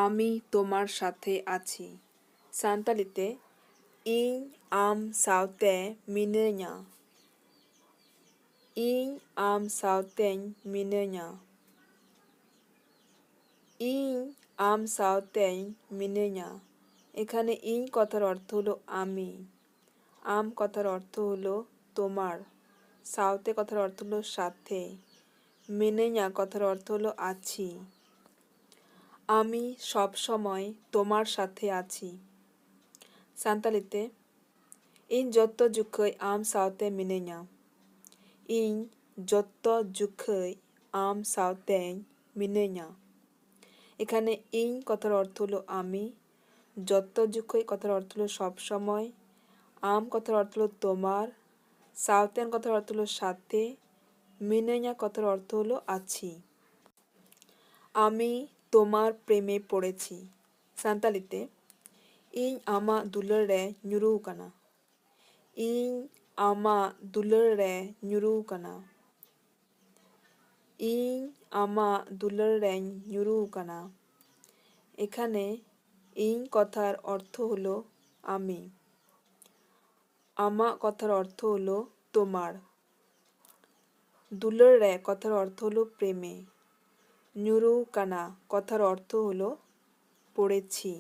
আমি তোমার সাথে আছি সান্তালিতে ইং আম সাউতে মিনেña ইং আম সাউতেñ মিনেña ইং আম সাউতেñ মিনেña এখানে ইং কথার অর্থ হলো আমি, আম কথার অর্থ হলো তোমার, সাউতে কথার অর্থ হলো সাথে, মিনেña কথার অর্থ হলো আছি। আমি সব সময় তোমার সাথে আছি সান্তালিতে ইñ jotto jukhoy am sawte mineña ইñ jotto jukhoy am sawteñ mineña এখানে ইñ কথার অর্থ হলো আমি, jotto jukhoy কথার অর্থ হলো সব সময়, am কথার অর্থ হলো তোমার, sawten কথার অর্থ হলো সাথে, mineña কথার অর্থ হলো আছি। আমি তোমার প্রেমে পড়েছি সান্তালিতে ইñ ama dular re nyuru kana ইñ ama dular re nyuru kana ইñ ama dular re nyuru kana এখানে ইñ কথার অর্থ হলো আমি, আমা কথার অর্থ হলো তোমার, দুলার রে কথার অর্থ হলো প্রেমে, nyuru kana কথার অর্থ হলো পড়েছি।